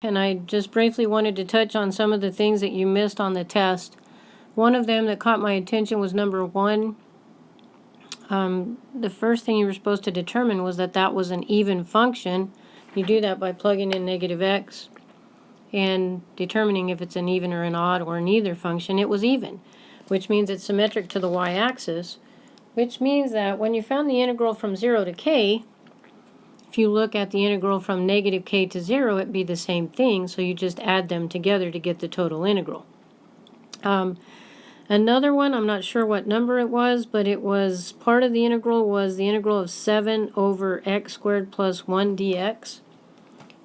And I just briefly wanted to touch on some of the things that you missed on the test. One of them that caught my attention was number 1. The first thing you were supposed to determine was that that was an even function. You do that by plugging in negative x and determining if it's an even or an odd or an either function. It was even, which means it's symmetric to the y-axis, which means that when you found the integral from 0 to k, if you look at the integral from negative k to 0, it'd be the same thing, so you just add them together to get the total integral. Another one, I'm not sure what number it was, but it was part of the integral was the integral of 7 over x squared plus 1 dx.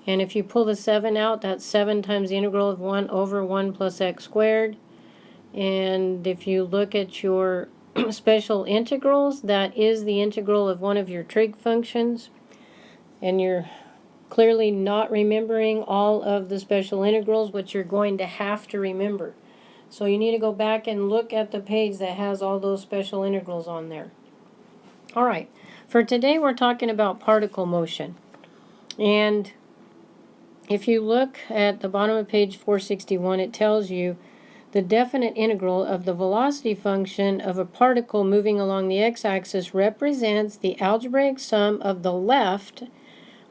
And if you pull the 7 out, that's 7 times the integral of 1 over 1 plus x squared. And if you look at your special integrals, that is the integral of one of your trig functions. And you're clearly not remembering all of the special integrals, which you're going to have to remember. So you need to go back and look at the page that has all those special integrals on there. All right, for today we're talking about particle motion. And if you look at the bottom of page 461, it tells you the definite integral of the velocity function of a particle moving along the x-axis represents the algebraic sum of the left,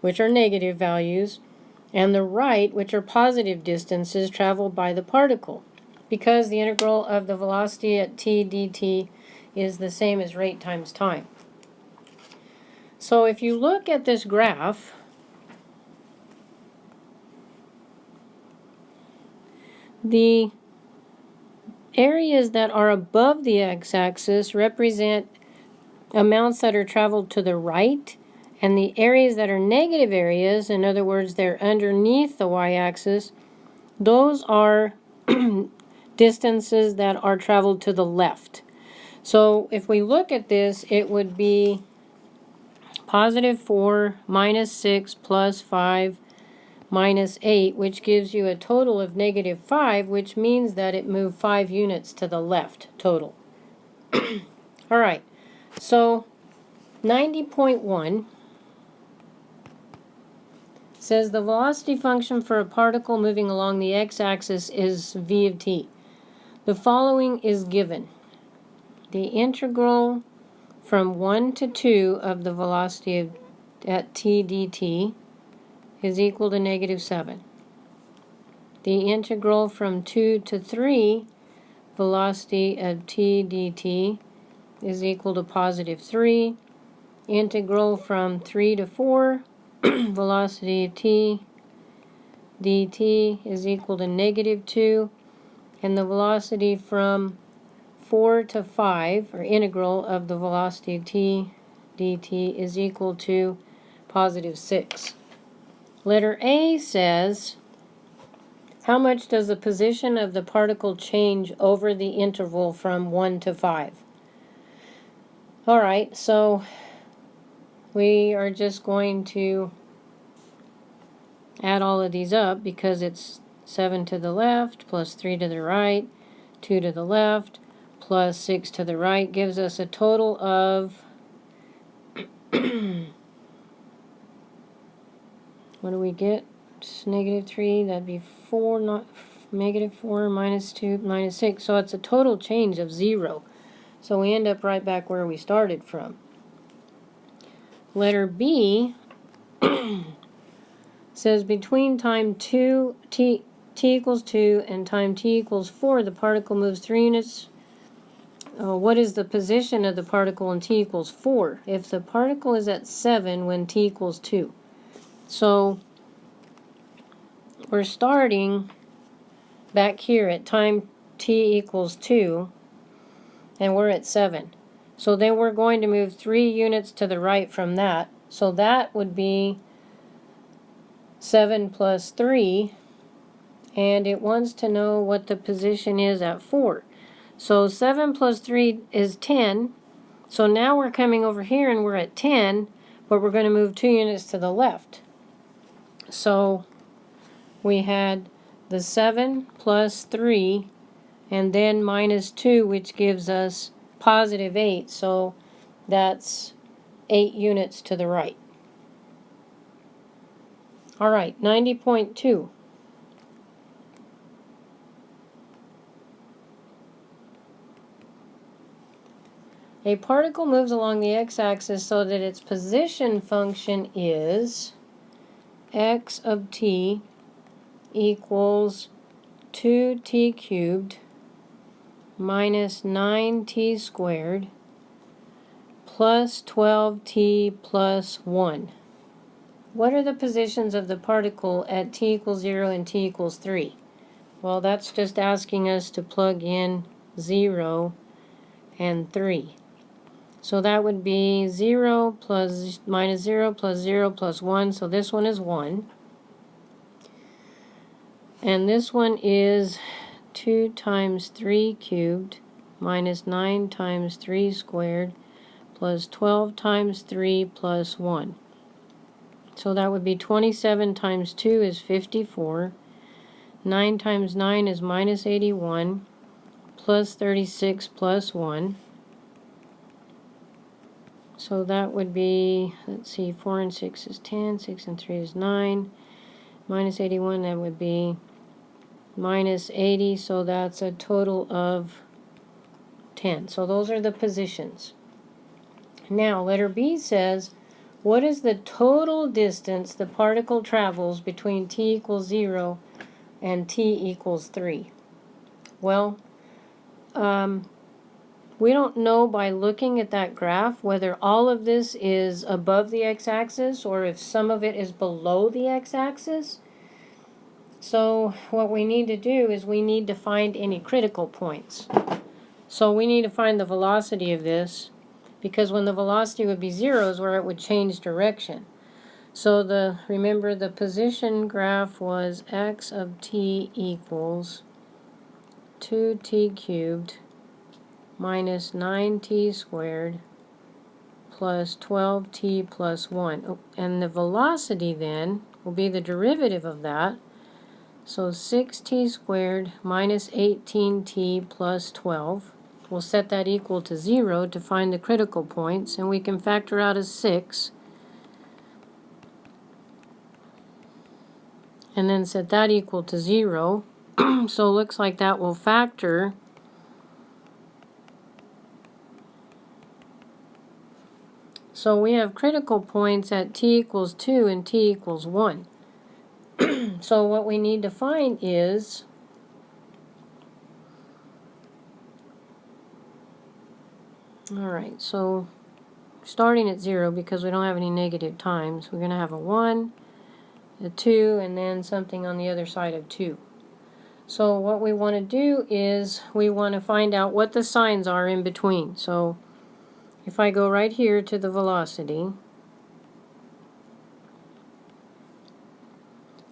which are negative values, and the right, which are positive distances traveled by the particle, because the integral of the velocity at t dt is the same as rate times time. So if you look at this graph, the areas that are above the x-axis represent amounts that are traveled to the right, and the areas that are negative areas, in other words, they're underneath the y-axis, those are distances that are traveled to the left. So if we look at this, it would be positive 4 minus 6 plus 5 minus 8, which gives you a total of negative 5, which means that it moved 5 units to the left total. All right, so 90.1 says the velocity function for a particle moving along the x-axis is v of t. The following is given. The integral from 1 to 2 of the velocity at t dt is equal to negative 7. The integral from 2 to 3 velocity of t dt is equal to positive 3. Integral from 3 to 4 velocity of t dt is equal to negative 2. And the velocity from 4 to 5, or integral of the velocity of t dt, is equal to positive 6. Letter A says, how much does the position of the particle change over the interval from 1 to 5? All right, so we are just going to add all of these up because it's 7 to the left plus 3 to the right, 2 to the left, plus 6 to the right gives us a total of, what do we get? It's negative 3, that'd be 4, not negative 4 minus 2 minus 6, so it's a total change of 0. So we end up right back where we started from. Letter B says between time t equals 2 and time t equals 4, the particle moves 3 units. What is the position of the particle when t equals 4? If the particle is at 7 when t equals 2. So we're starting back here at time t equals 2, and we're at 7. So then we're going to move 3 units to the right from that. So that would be 7 plus 3, and it wants to know what the position is at 4. So 7 plus 3 is 10. So now we're coming over here and we're at 10, but we're going to move 2 units to the left. So we had the 7 plus 3 and then minus 2, which gives us positive 8. So that's 8 units to the right. All right, 90.2. A particle moves along the x-axis so that its position function is x of t equals 2t cubed minus 9t squared plus 12t plus 1. What are the positions of the particle at t equals 0 and t equals 3? Well, that's just asking us to plug in 0 and 3. So that would be 0 plus minus 0 plus 0 plus 1. So this one is 1. And this one is 2 times 3 cubed minus 9 times 3 squared plus 12 times 3 plus 1. So that would be 27 times 2 is 54. 9 times 9 is minus 81 plus 36 plus 1. So that would be, let's see, 4 and 6 is 10, 6 and 3 is 9, minus 81, that would be minus 80, so that's a total of 10. So those are the positions. Now, letter B says, what is the total distance the particle travels between t equals 0 and t equals 3? Well, we don't know by looking at that graph whether all of this is above the x-axis or if some of it is below the x-axis. So what we need to do is we need to find any critical points. So we need to find the velocity of this, because when the velocity would be 0 is where it would change direction. So remember the position graph was x of t equals 2t cubed minus 9t squared plus 12t plus 1. Oh, and the velocity then will be the derivative of that. So 6t squared minus 18t plus 12. We'll set that equal to 0 to find the critical points, and we can factor out a 6. And then set that equal to 0. So it looks like that will factor. So we have critical points at t equals 2 and t equals 1. So what we need to find is alright, so starting at 0, because we don't have any negative times, we're going to have a 1, a 2, and then something on the other side of 2. So what we want to do is we want to find out what the signs are in between. So if I go right here to the velocity,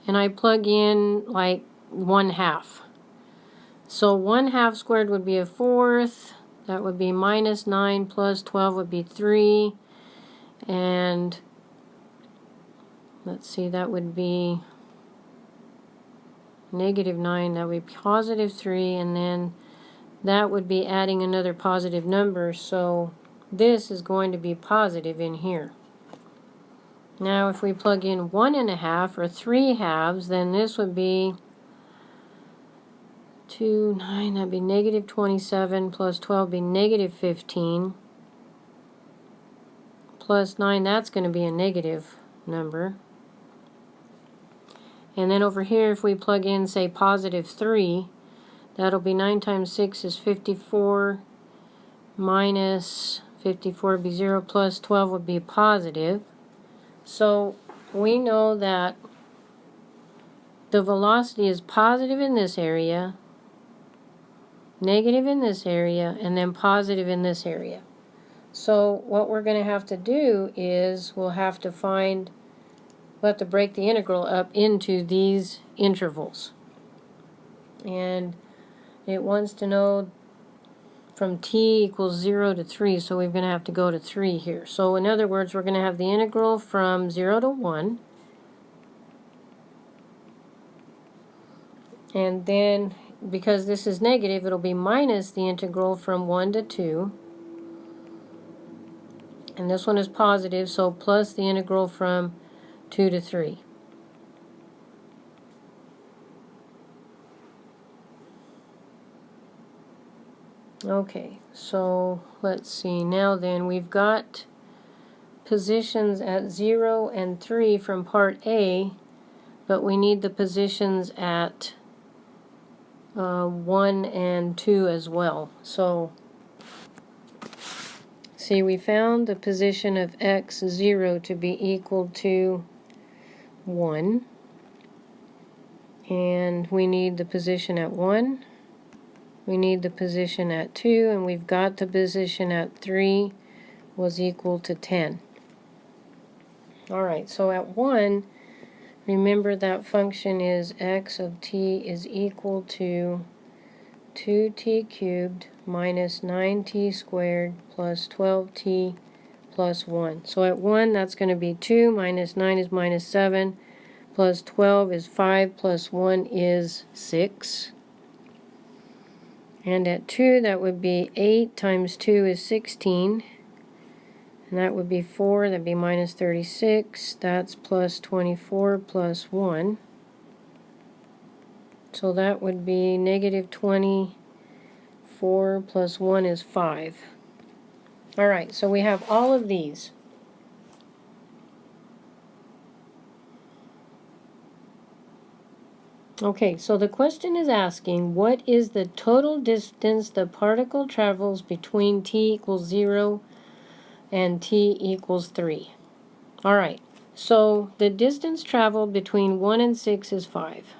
and I plug in like 1/2. So 1/2 squared would be a 4th. That would be minus 9 plus 12 would be 3. And let's see, that would be negative 9. That would be positive 3. And then that would be adding another positive number. So this is going to be positive in here. Now if we plug in 1/2 or 3/2, then this would be 2, 9, that'd be negative 27 plus 12 would be negative 15 plus 9, that's going to be a negative number. And then over here if we plug in, say, positive 3, that'll be 9 times 6 is 54 minus 54 would be 0 plus 12 would be positive. So we know that the velocity is positive in this area, negative in this area, and then positive in this area. So what we're going to have to do is we'll have to break the integral up into these intervals. And it wants to know from t equals 0 to 3, so we're going to have to go to 3 here. So in other words, we're going to have the integral from 0 to 1. And then, because this is negative, it'll be minus the integral from 1 to 2. And this one is positive, so plus the integral from 2 to 3. Okay, so let's see. Now then, we've got positions at 0 and 3 from part A, but we need the positions at 1 and 2 as well. So, see, we found the position of x0 to be equal to 1, and we need the position at 1, we need the position at 2, and we've got the position at 3 was equal to 10. Alright, so at 1, remember that function is x of t is equal to 2t cubed minus 9t squared plus 12t plus 1. So at 1, that's going to be 2 minus 9 is minus 7 plus 12 is 5 plus 1 is 6. And at 2, that would be 8 times 2 is 16. And that would be 4, that'd be minus 36. That's plus 24 plus 1. So that would be negative 24 plus 1 is 5. Alright, so we have all of these. Okay, so the question is asking, what is the total distance the particle travels between t equals 0 and t equals 3? Alright, so the distance traveled between 1 and 6 is 5.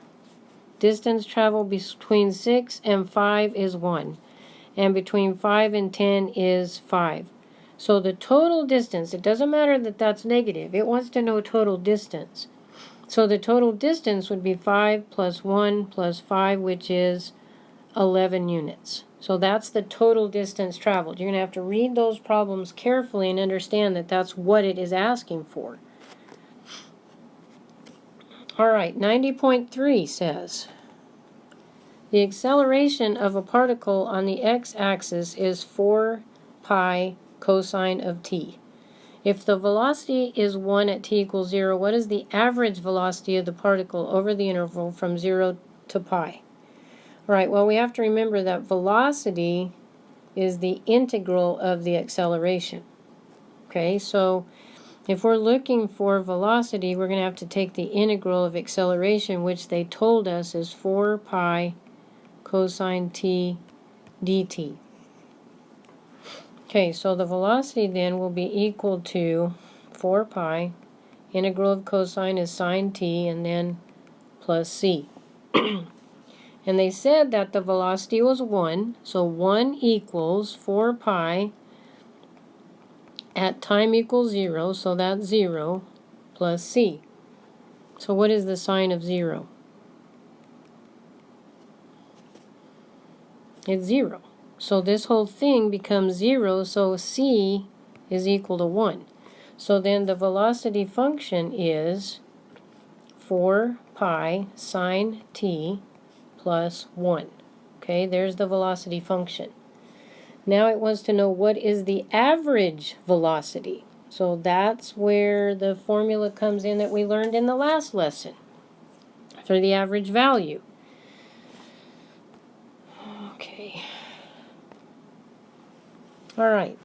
Distance traveled between 6 and 5 is 1. And between 5 and 10 is 5. So the total distance, it doesn't matter that that's negative, it wants to know total distance. So the total distance would be 5 plus 1 plus 5, which is 11 units. So that's the total distance traveled. You're going to have to read those problems carefully and understand that that's what it is asking for. Alright, 90.3 says, the acceleration of a particle on the x-axis is 4 pi cosine of t. If the velocity is 1 at t equals 0, what is the average velocity of the particle over the interval from 0 to pi? Alright, well, we have to remember that velocity is the integral of the acceleration. Okay, so if we're looking for velocity, we're going to have to take the integral of acceleration, which they told us is 4 pi cosine t dt. Okay, so the velocity then will be equal to 4 pi, integral of cosine is sine t, and then plus c. And they said that the velocity was 1, so 1 equals 4 pi at time equals 0, so that's 0, plus c. So what is the sign of 0? It's 0. So this whole thing becomes 0, so c is equal to 1. So then the velocity function is 4 pi sine t plus 1. Okay, there's the velocity function. Now it wants to know what is the average velocity. So that's where the formula comes in that we learned in the last lesson for the average value. Okay. All right.